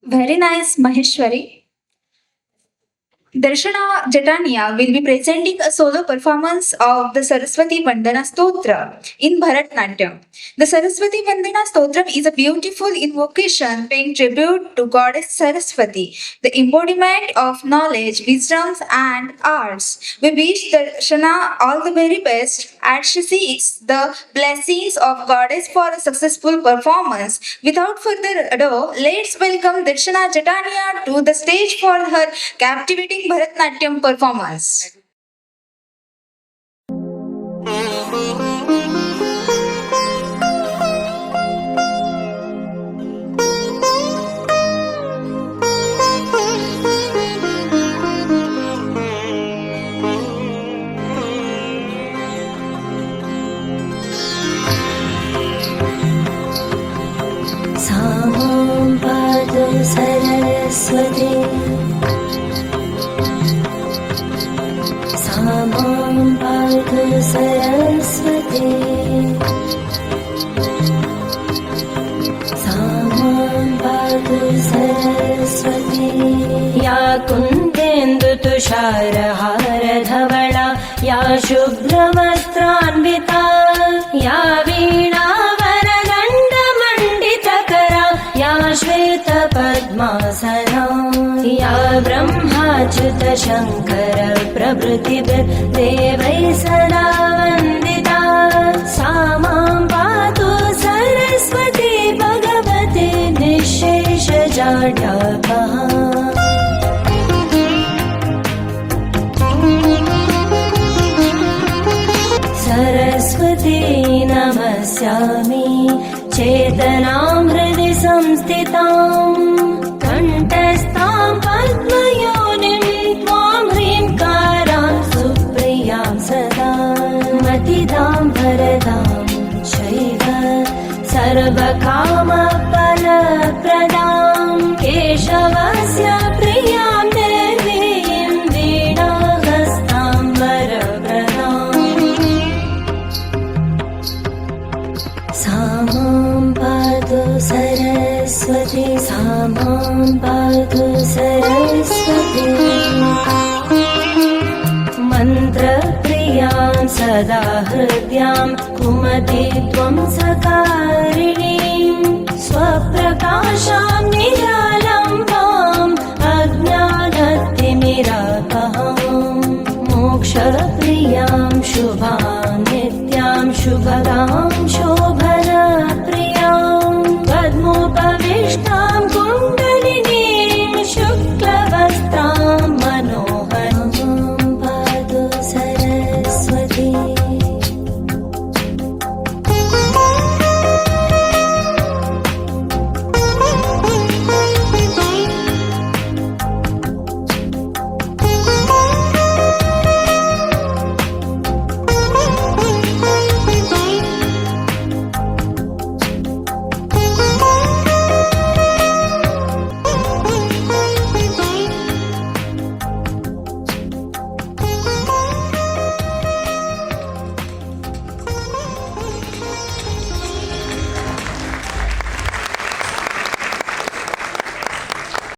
Very nice, Maheshwari. Darshana Jatania will be presenting a solo performance of the Saraswati Vandana Stotra in Bharatnatyam. The Saraswati Vandana Stotram is a beautiful invocation paying tribute to Goddess Saraswati, the embodiment of knowledge, wisdoms, and arts. We wish Darshana all the very best as she seeks the blessings of Goddess for a successful performance. Without further ado, let's welcome Darshana Jatania to the stage for her captivating Bharatnatyam performance. सामं पातु सरस्वती सामं पातु सरस्वती सामं पातु सरस्वती या कुन्देन्दुतुषारहारधवला या शुभ्रवस्त्रान्विता या वीणावरदण्डमण्डितकरा या श्वेतपद्मासना या ब्रह्माच्युतशङ्कर प्रभृतिभिर्देवैः सदा वन्दिता सा मां पातु सरस्वती भगवती निःशेषजाड्यापहा सरस्वती नमस्यामि चेतनां हृदि संस्थितां कण्ठस्थां पद्मयोनिं त्वां ह्रीङ्कारां सुप्रियां सदा मतिदां वरदां चैव सर्वकामफलप्रदां केशवस्य प्रियां देवीं वीणाहस्तां वरप्रदाम् सामं पातु सरस्वती सामं पातु सरस्वती मन्त्रप्रियां सदा हृद्यां कुमति त्वं सकारिणीं स्वप्रकाशां निरालम्बाम् अज्ञानतिमिरापहां मोक्षप्रियां शुभां नित्यां शुभदाम्